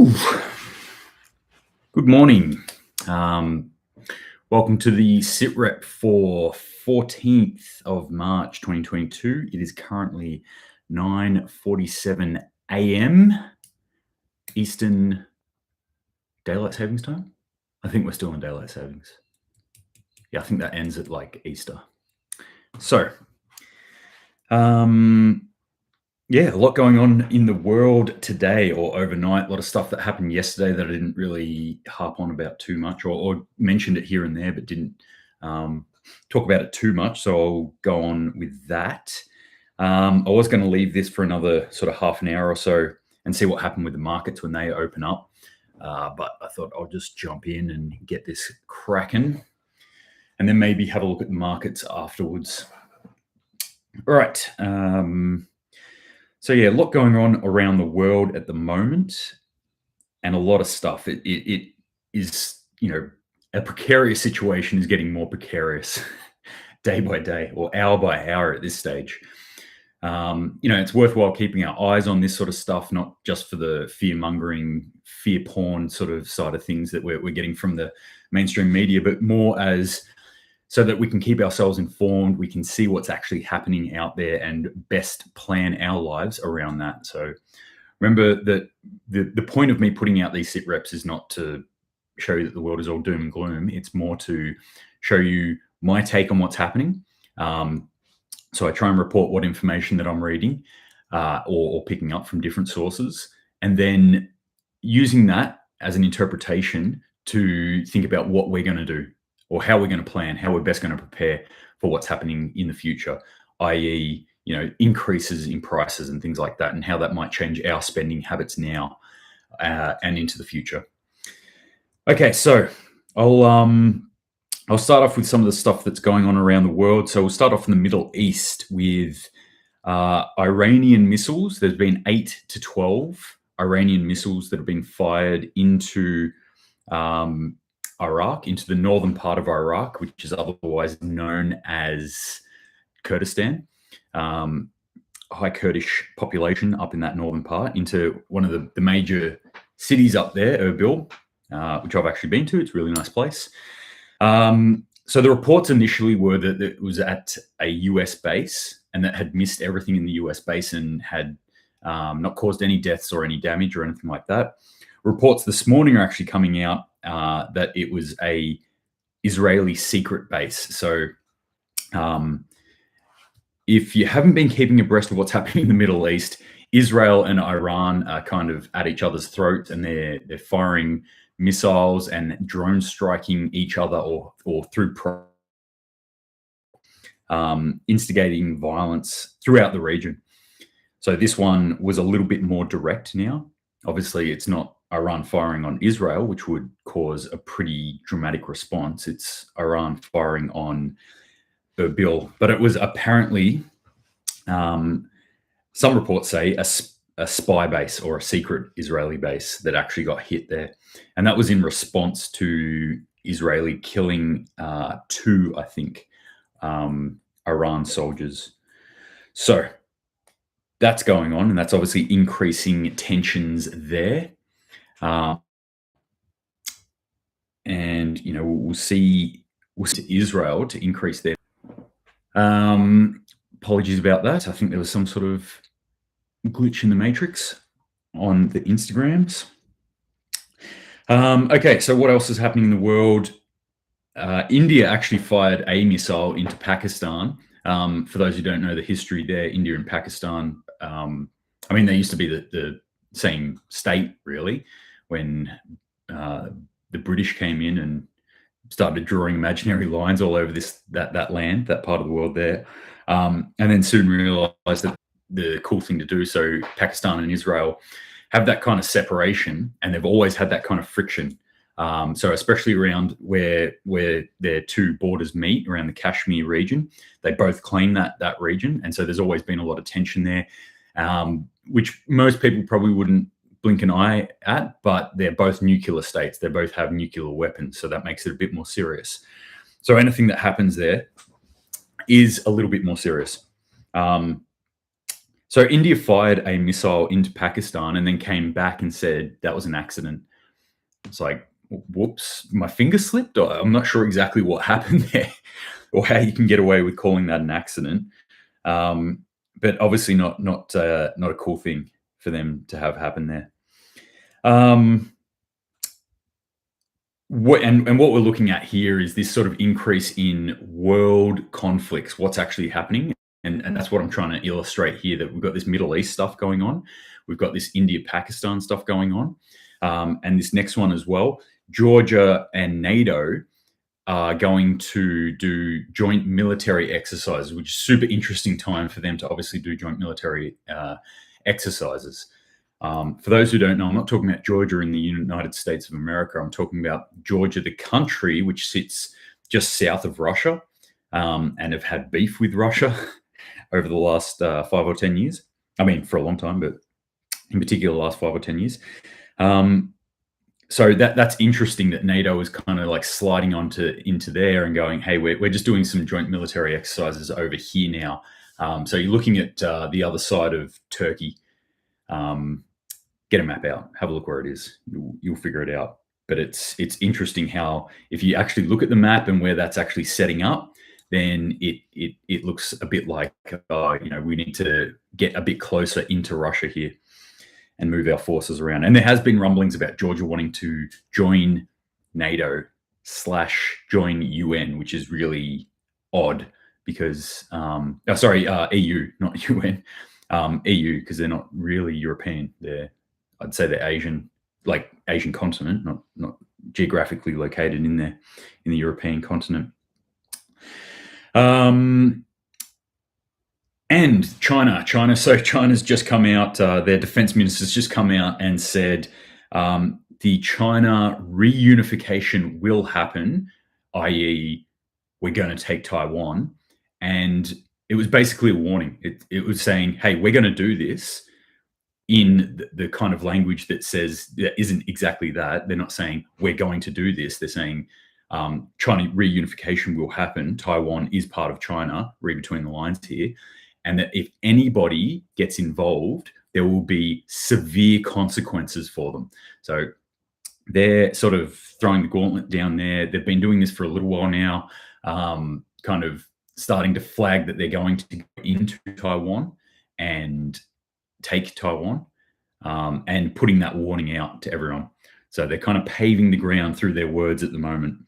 Whew. Good morning. Welcome to the SitRep for 14th of March 2022. It is currently 9:47 a.m. Eastern Daylight Savings Time. I think we're still in Daylight Savings. Yeah, I think that ends at like Easter. So, yeah, a lot going on in the world today or overnight. A lot of stuff that happened yesterday that I didn't really harp on about too much, or mentioned it here and there, but didn't talk about it too much. So I'll go on with that. I was going to leave this for another sort of half an hour or so and see what happened with the markets when they open up. But I thought I'll just jump in and get this cracking, and then maybe have a look at the markets afterwards. All right. So yeah, a lot going on around the world at the moment, and a lot of stuff. It is, a precarious situation is getting more precarious day by day or hour by hour at this stage. It's worthwhile keeping our eyes on this sort of stuff, not just for the fear-mongering, fear porn sort of side of things that we're getting from the mainstream media, but more as so that we can keep ourselves informed, we can see what's actually happening out there and best plan our lives around that. So remember that the point of me putting out these sit reps is not to show you that the world is all doom and gloom. It's more to show you my take on what's happening. So I try and report what information that I'm reading or picking up from different sources, and then using that as an interpretation to think about what we're going to do, or how we're going to plan, how we're best going to prepare for what's happening in the future, i.e., increases in prices and things like that, and how that might change our spending habits now and into the future. Okay, so I'll start off with some of the stuff that's going on around the world. So we'll start off in the Middle East with Iranian missiles. There's been 8 to 12 Iranian missiles that have been fired into Iraq, into the northern part of Iraq, which is otherwise known as Kurdistan. High Kurdish population up in that northern part, into one of the major cities up there, Erbil, which I've actually been to. It's a really nice place. So the reports initially were that it was at a US base and that had missed everything in the US base and had not caused any deaths or any damage or anything like that. Reports this morning are actually coming out that it was a Israeli secret base. So if you haven't been keeping abreast of what's happening in the Middle East, Israel and Iran are kind of at each other's throats, and they're firing missiles and drone striking each other or through instigating violence throughout the region. So this one was a little bit more direct now. Obviously, it's not Iran firing on Israel, which would cause a pretty dramatic response. It's Iran firing on Erbil. But it was apparently, some reports say, a spy base or a secret Israeli base that actually got hit there. And that was in response to Israeli killing 2, I think, Iran soldiers. So that's going on, and that's obviously increasing tensions there. And we'll see Israel to increase their apologies about that. I think there was some sort of glitch in the matrix on the Instagrams. Okay, so what else is happening in the world? India actually fired a missile into Pakistan. For those who don't know the history there, India and Pakistan, they used to be the same state, really, when the British came in and started drawing imaginary lines all over that land, that part of the world there, and then soon realized that the cool thing to do. So Pakistan and Israel have that kind of separation, and they've always had that kind of friction. So especially around where their two borders meet, around the Kashmir region, they both claim that region. And so there's always been a lot of tension there, which most people probably wouldn't blink an eye at, but they're both nuclear states. They both have nuclear weapons. So that makes it a bit more serious. So anything that happens there is a little bit more serious. So India fired a missile into Pakistan and then came back and said that was an accident. It's like, whoops, my finger slipped. I'm not sure exactly what happened there, or how you can get away with calling that an accident. Um, but obviously not a cool thing for them to have happen there. What we're looking at here is this sort of increase in world conflicts, what's actually happening. And that's what I'm trying to illustrate here, that we've got this Middle East stuff going on. We've got this India-Pakistan stuff going on. And this next one as well, Georgia and NATO are going to do joint military exercises, which is super interesting time for them to obviously do joint military exercises. For those who don't know, I'm not talking about Georgia in the United States of America. I'm talking about Georgia, the country, which sits just south of Russia, and have had beef with Russia over the last 5 or 10 years. I mean, for a long time, but in particular, the last 5 or 10 years. So that's interesting that NATO is kind of like sliding into there and going, hey, we're just doing some joint military exercises over here now. So you're looking at the other side of Turkey. Get a map out, have a look where it is. You'll figure it out. But it's interesting how, if you actually look at the map and where that's actually setting up, then it looks a bit like, we need to get a bit closer into Russia here and move our forces around. And there has been rumblings about Georgia wanting to join NATO / join UN, which is really odd because, EU, not UN, EU, because they're not really European. I'd say they're Asian, like Asian continent, not geographically located in the European continent. And China. So China's just come out. Their defense minister's just come out and said the China reunification will happen, i.e., we're going to take Taiwan. And it was basically a warning. It was saying, hey, we're going to do this in the kind of language that says that isn't exactly that. They're not saying we're going to do this. They're saying China reunification will happen. Taiwan is part of China. Read between the lines here. And that if anybody gets involved, there will be severe consequences for them. So they're sort of throwing the gauntlet down there. They've been doing this for a little while now, kind of starting to flag that they're going to go into Taiwan and take Taiwan, and putting that warning out to everyone. So they're kind of paving the ground through their words at the moment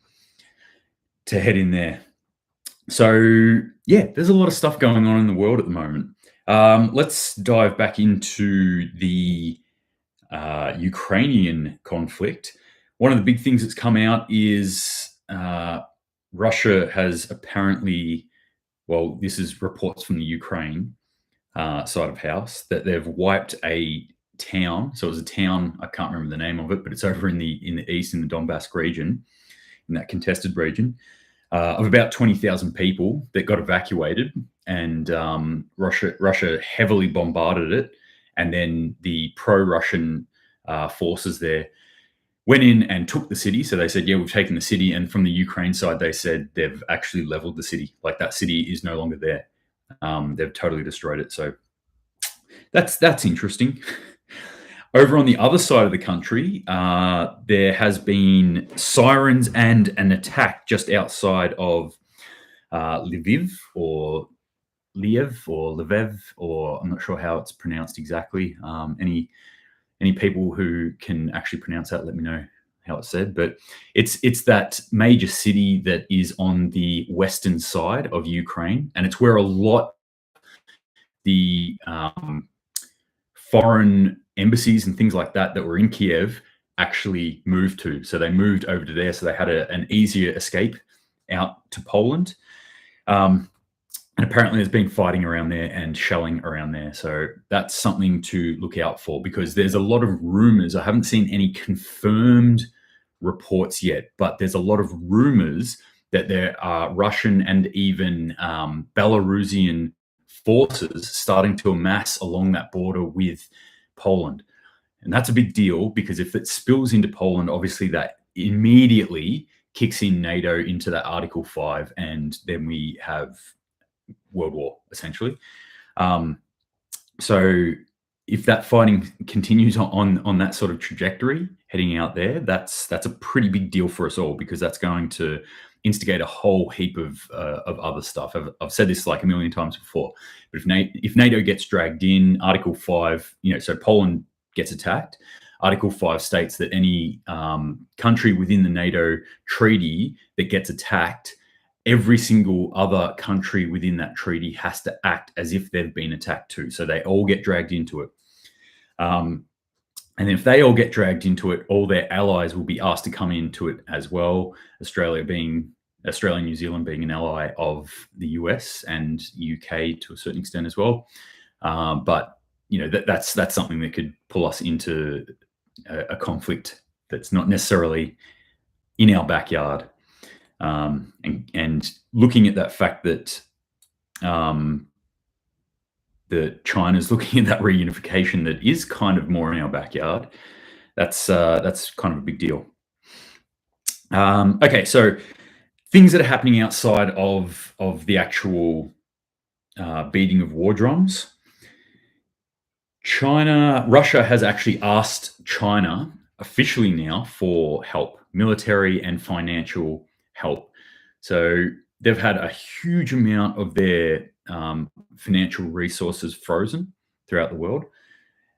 to head in there. So yeah, there's a lot of stuff going on in the world at the moment. Let's dive back into the Ukrainian conflict. One of the big things that's come out is Russia has apparently, well, this is reports from the Ukraine side of house, that they've wiped a town. So it was a town, I can't remember the name of it, but it's over in the east, in the Donbass region, in that contested region, of about 20,000 people that got evacuated, and Russia heavily bombarded it, and then the pro-Russian forces there went in and took the city. So they said, yeah, we've taken the city. And from the Ukraine side, they said they've actually leveled the city. Like, that city is no longer there. They've totally destroyed it. So that's interesting. Over on the other side of the country, there has been sirens and an attack just outside of Lviv, or Liev, or Lviv, or I'm not sure how it's pronounced exactly. Any people who can actually pronounce that, let me know how it's said. But it's that major city that is on the western side of Ukraine, and it's where a lot the foreign embassies and things like that were in Kiev actually moved to. So they moved over to there, so they had an easier escape out to Poland. And apparently there's been fighting around there and shelling around there. So that's something to look out for, because there's a lot of rumors. I haven't seen any confirmed reports yet, but there's a lot of rumors that there are Russian and even Belarusian forces starting to amass along that border with Poland. And that's a big deal, because if it spills into Poland, obviously that immediately kicks in NATO into that Article 5, and then we have World War, essentially. So if that fighting continues on that sort of trajectory heading out there, that's a pretty big deal for us all, because that's going to instigate a whole heap of other stuff. I've said this like a million times before, but if NATO gets dragged in, Article 5, so Poland gets attacked. Article 5 states that any country within the NATO treaty that gets attacked, every single other country within that treaty has to act as if they've been attacked too. So they all get dragged into it. And if they all get dragged into it, all their allies will be asked to come into it as well. Australia and New Zealand being an ally of the US and UK to a certain extent as well. But that's something that could pull us into a conflict that's not necessarily in our backyard. And looking at that fact that China's looking at that reunification that is kind of more in our backyard, that's kind of a big deal. Okay, so things that are happening outside of the beating of war drums. Russia has actually asked China officially now for help, military and financial help. So they've had a huge amount of their financial resources frozen throughout the world,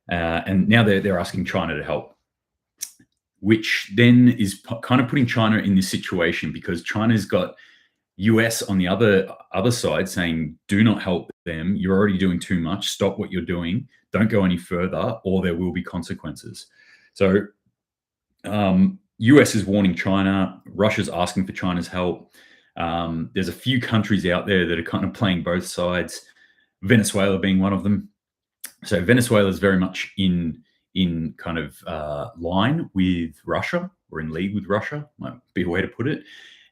and now they're asking China to help, which then is kind of putting China in this situation, because China's got US on the other side saying, do not help them. You're already doing too much. Stop what you're doing. Don't go any further, or there will be consequences. So US is warning China. Russia's asking for China's help. There's a few countries out there that are kind of playing both sides, Venezuela being one of them. So Venezuela is very much in kind of line with Russia, or in league with Russia, might be a way to put it.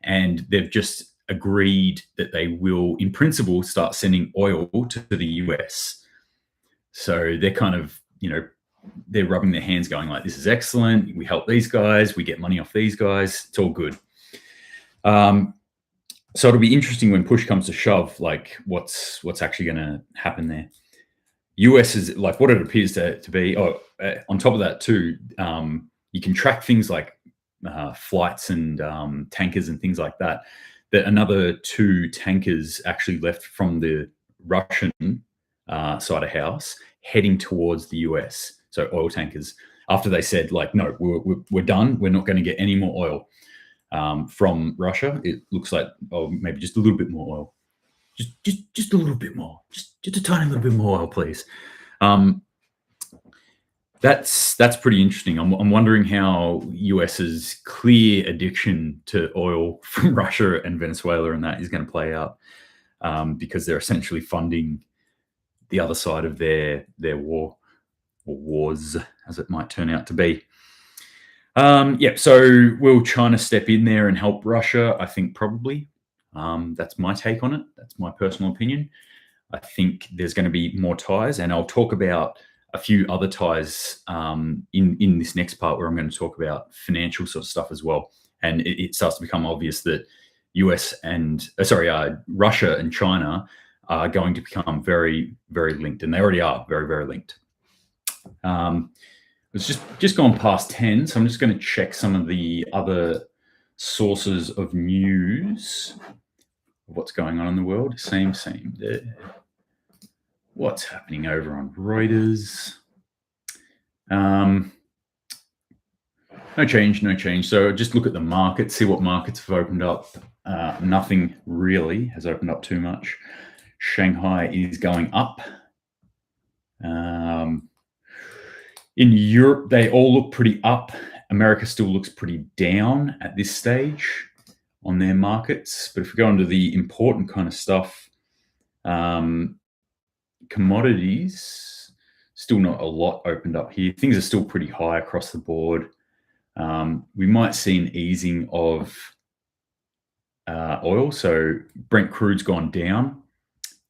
And they've just agreed that they will, in principle, start sending oil to the US. So they're kind of, they're rubbing their hands going like, this is excellent. We help these guys. We get money off these guys. It's all good. So it'll be interesting when push comes to shove, like what's actually going to happen there. US is like what it appears to be. On top of that too, you can track things like flights and tankers and things like that. That another 2 tankers actually left from the Russian side of house heading towards the US. So oil tankers, after they said like, no, we're done. We're not going to get any more oil from Russia. It looks like, maybe just a little bit more oil. Just a little bit more. Just a tiny little bit more oil, please. That's pretty interesting. I'm wondering how US's clear addiction to oil from Russia and Venezuela and that is going to play out, because they're essentially funding the other side of their war, or wars, as it might turn out to be. So will China step in there and help Russia? I think probably. That's my take on it. That's my personal opinion. I think there's going to be more ties, and I'll talk about a few other ties in this next part, where I'm going to talk about financial sort of stuff as well. And it starts to become obvious that Russia and China are going to become very, very linked, and they already are very, very linked. It's just gone past 10, so I'm just going to check some of the other sources of news. What's going on in the world? Same there. What's happening over on Reuters? No change. So just look at the market, see what markets have opened up. Nothing really has opened up too much. Shanghai is going up. In Europe, they all look pretty up. America still looks pretty down at this stage on their markets. But if we go into the important kind of stuff, commodities, still not a lot opened up here. Things are still pretty high across the board. We might see an easing of oil. So Brent crude's gone down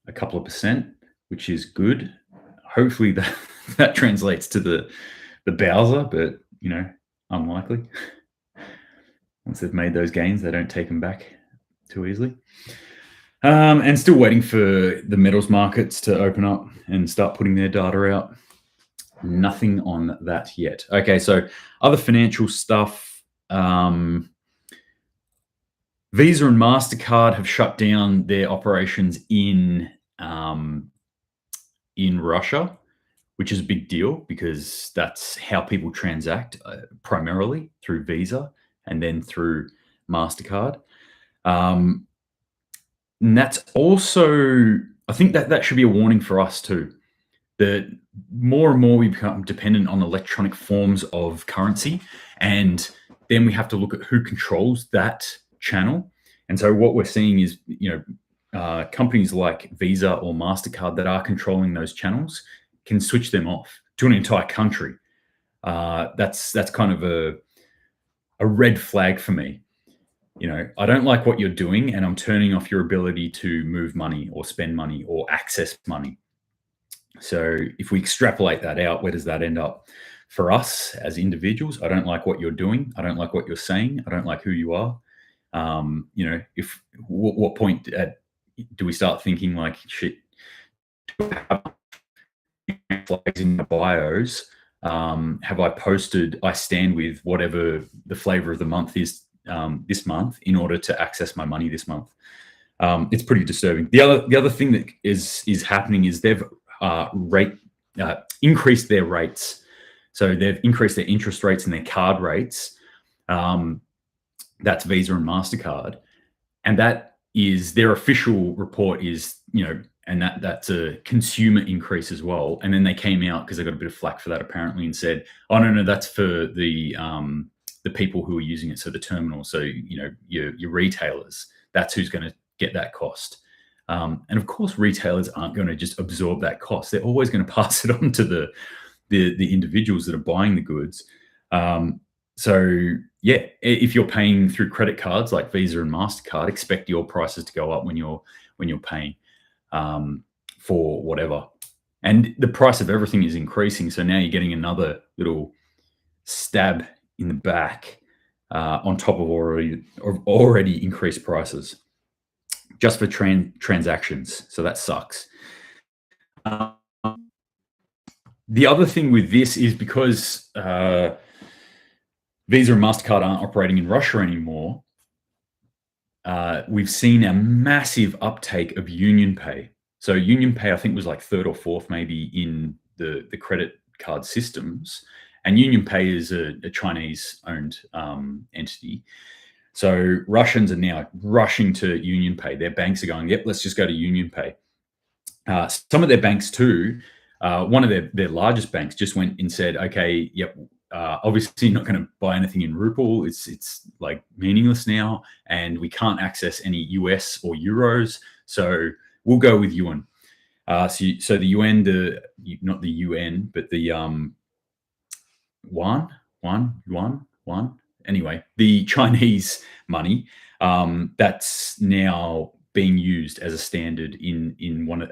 a couple of percent, which is good. Hopefully that translates to the Bowser, but unlikely. Once they've made those gains, they don't take them back too easily. And still waiting for the metals markets to open up and start putting their data out. Nothing on that yet. Okay, so other financial stuff. Visa and MasterCard have shut down their operations in Russia, which is a big deal because that's how people transact, primarily through Visa and then through MasterCard. And that's also, I think that should be a warning for us too, that more and more we become dependent on electronic forms of currency, and then we have to look at who controls that channel. And so what we're seeing is, companies like Visa or MasterCard that are controlling those channels can switch them off to an entire country. That's kind of a red flag for me. I don't like what you're doing, and I'm turning off your ability to move money or spend money or access money. So if we extrapolate that out, where does that end up for us as individuals? I don't like what you're doing. I don't like what you're saying. I don't like who you are. If what point do we start thinking like, shit, do I have flags in the bios? Have I posted I stand with whatever the flavor of the month is this month in order to access my money this month? It's pretty disturbing. The other thing that is happening is they've increased their rates. So they've increased their interest rates and their card rates. That's Visa and MasterCard. And that is their official report is, and that's a consumer increase as well. And then they came out because they got a bit of flack for that apparently and said, oh, no, that's for the people who are using it. So the terminal, so, your retailers, that's who's going to get that cost. And of course, retailers aren't going to just absorb that cost. They're always going to pass it on to the individuals that are buying the goods. So yeah, if you're paying through credit cards like Visa and MasterCard, expect your prices to go up when you're paying for whatever. And the price of everything is increasing. So now you're getting another little stab in the back on top of already increased prices just for transactions. So that sucks. The other thing with this is because Visa and MasterCard aren't operating in Russia anymore, we've seen a massive uptake of UnionPay. So UnionPay, I think, was like third or fourth maybe in the credit card systems. And UnionPay is a Chinese-owned entity. So Russians are now rushing to UnionPay. Their banks are going, yep, let's just go to UnionPay. Some of their banks too, one of their largest banks just went and said, okay, yep, obviously not going to buy anything in ruble. It's like meaningless now, and we can't access any US or euros. So we'll go with yuan. So the yuan, not the UN, but the yuan. Anyway, the Chinese money that's now being used as a standard in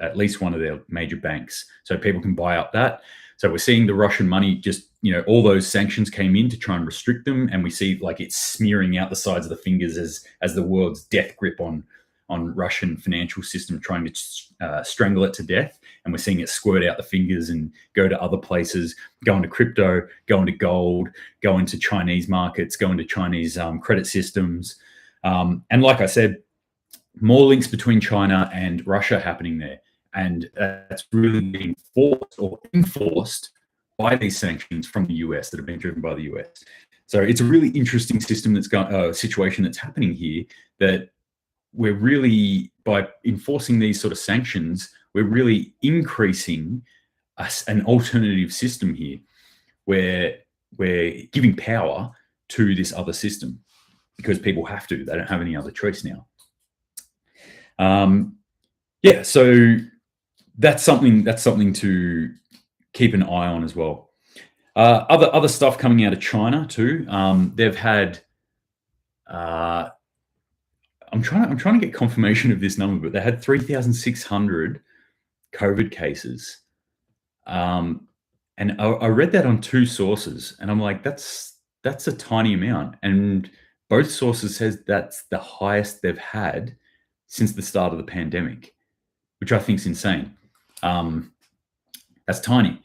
at least one of their major banks, so people can buy up that. So we're seeing the Russian money just, all those sanctions came in to try and restrict them, and we see like it's smearing out the sides of the fingers as the world's death grip on Russian financial system, trying to strangle it to death. And we're seeing it squirt out the fingers and go to other places, go into crypto, go into gold, go into Chinese markets, go into Chinese credit systems. And like I said, more links between China and Russia happening there. And that's really being forced or enforced by these sanctions from the US that have been driven by the US. So it's a really interesting situation that's happening here, that we're really, by enforcing these sort of sanctions, we're really increasing an alternative system here where we're giving power to this other system because people have to. They don't have any other choice now. So that's something to keep an eye on as well. Other stuff coming out of China too. They've had. I'm trying to get confirmation of this number, but they had 3,600 COVID cases, and I read that on two sources, and I'm like, that's a tiny amount, and both sources says that's the highest they've had since the start of the pandemic, which I think is insane. That's tiny.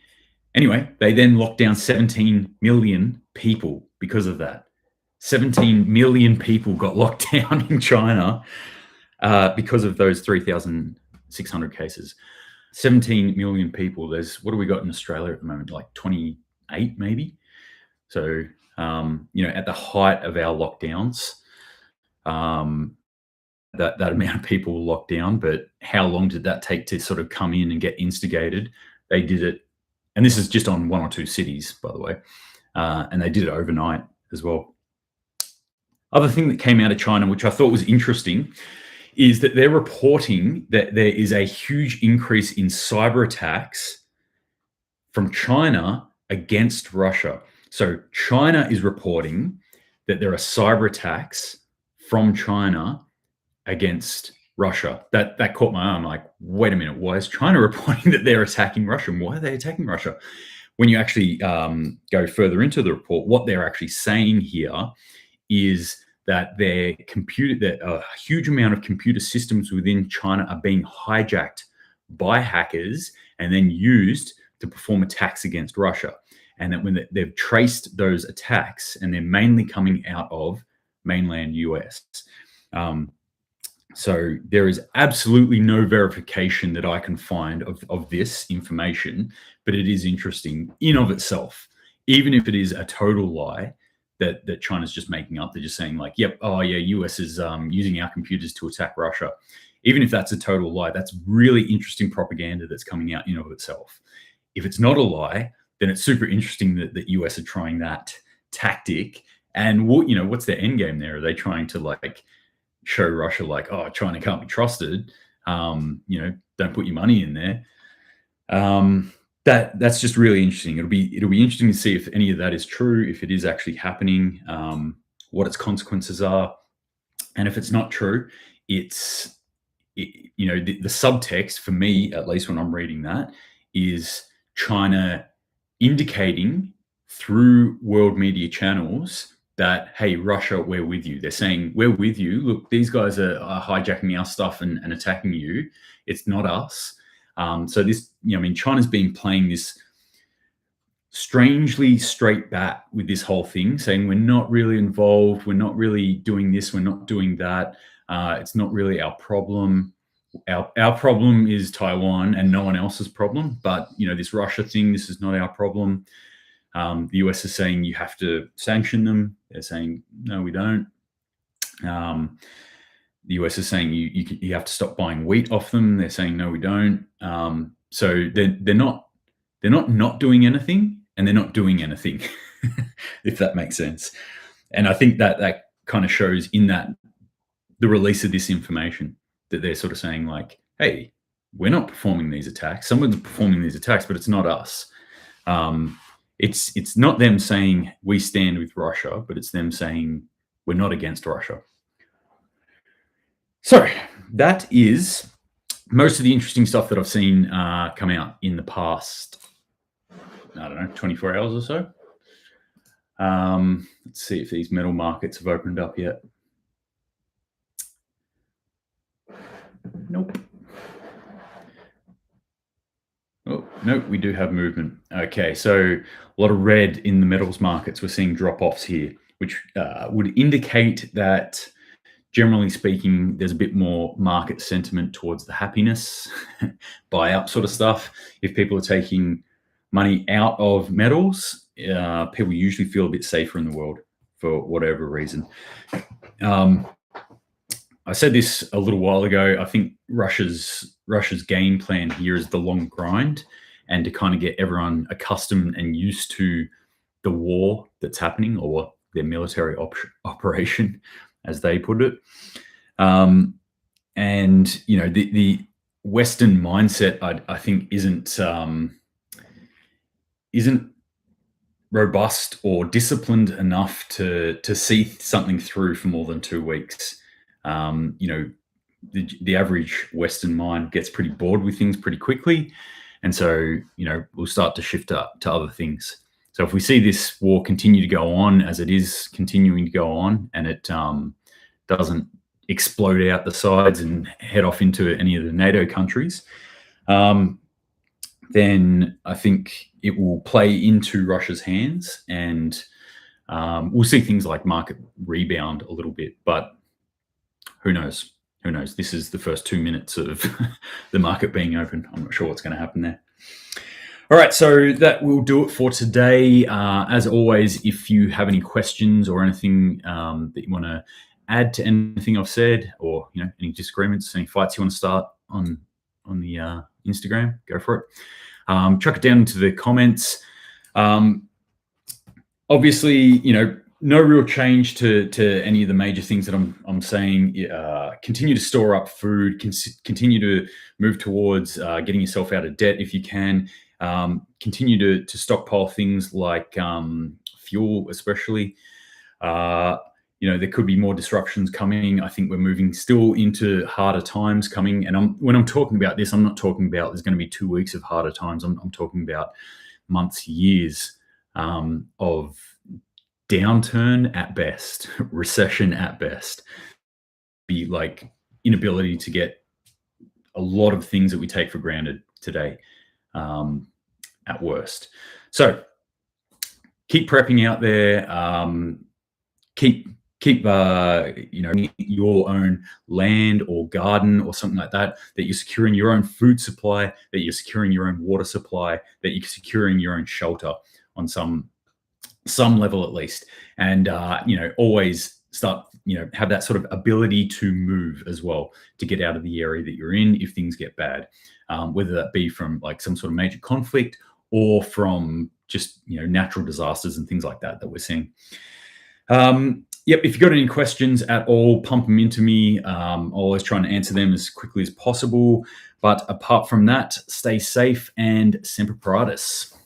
Anyway, they then locked down 17 million people because of that. 17 million people got locked down in China because of those 3,600 cases. 17 million people. What do we got in Australia at the moment? Like 28 maybe. So, at the height of our lockdowns, that amount of people were locked down, but how long did that take to sort of come in and get instigated? They did it, and this is just on one or two cities, by the way, and they did it overnight as well. Other thing that came out of China, which I thought was interesting, is that they're reporting that there is a huge increase in cyber attacks from China against Russia. So China is reporting that there are cyber attacks from China against Russia. That caught my eye. I'm like, wait a minute, why is China reporting that they're attacking Russia? And why are they attacking Russia? When you actually go further into the report, what they're actually saying here is that that a huge amount of computer systems within China are being hijacked by hackers and then used to perform attacks against Russia. And that when they've traced those attacks, and they're mainly coming out of mainland US. So there is absolutely no verification that I can find of this information, but it is interesting in of itself, even if it is a total lie that China's just making up. They're just saying like, yep, oh yeah, US is using our computers to attack Russia. Even if that's a total lie, that's really interesting propaganda that's coming out in of itself. If it's not a lie, then it's super interesting that US are trying that tactic. And what's their end game there? Are they trying to like show Russia like, oh, China can't be trusted? Don't put your money in there. That's just really interesting. It'll be interesting to see if any of that is true, if it is actually happening, what its consequences are, and if it's not true, the subtext for me, at least when I'm reading that, is China indicating through world media channels that, hey, Russia, we're with you. They're saying, we're with you. Look, these guys are hijacking our stuff and attacking you. It's not us. So this, China's been playing this strangely straight bat with this whole thing, saying we're not really involved. We're not really doing this. We're not doing that. It's not really our problem. Our problem is Taiwan and no one else's problem. But, this Russia thing, this is not our problem. The US is saying you have to sanction them. They're saying, no, we don't. The US is saying you have to stop buying wheat off them. They're saying, no, we don't. So they're not doing anything, and they're not doing anything, if that makes sense. And I think that kind of shows in that the release of this information, that they're sort of saying like, hey, we're not performing these attacks. Someone's performing these attacks, but it's not us. It's not them saying we stand with Russia, but it's them saying we're not against Russia. So that is most of the interesting stuff that I've seen come out in the past, 24 hours or so. Let's see if these metal markets have opened up yet. Nope. Oh, no, we do have movement. Okay, so a lot of red in the metals markets. We're seeing drop-offs here, which would indicate that, generally speaking, there's a bit more market sentiment towards the happiness, buy-up sort of stuff. If people are taking money out of metals, people usually feel a bit safer in the world for whatever reason. I said this a little while ago. I think Russia's game plan here is the long grind, and to kind of get everyone accustomed and used to the war that's happening, or their military operation, as they put it. And the Western mindset, I think, isn't robust or disciplined enough to see something through for more than 2 weeks. The average Western mind gets pretty bored with things pretty quickly. And so, we'll start to shift up to other things. So if we see this war continue to go on as it is continuing to go on, and it doesn't explode out the sides and head off into any of the NATO countries, then I think it will play into Russia's hands, and we'll see things like market rebound a little bit. But who knows? Who knows? This is the first 2 minutes of the market being open. I'm not sure what's going to happen there. All right, so that will do it for today. As always, if you have any questions or anything that you want to add to anything I've said, or any disagreements, any fights you want to start on the Instagram, go for it. Chuck it down into the comments. Obviously, no real change to any of the major things that I'm saying. Continue to store up food. Continue to move towards getting yourself out of debt if you can. Continue to stockpile things like fuel, especially. There could be more disruptions coming. I think we're moving still into harder times coming. And when I'm talking about this, I'm not talking about there's going to be 2 weeks of harder times. I'm talking about months, years of downturn at best, recession at best. Be like inability to get a lot of things that we take for granted today at worst. So keep prepping out there. Keep your own land or garden or something like that you're securing your own food supply, that you're securing your own water supply, that you're securing your own shelter on some level at least. And always start have that sort of ability to move as well, to get out of the area that you're in if things get bad, whether that be from like some sort of major conflict or from just natural disasters and things like that we're seeing. If you've got any questions at all, pump them into me. I'm always trying to answer them as quickly as possible. But apart from that, stay safe and Semper Paratus.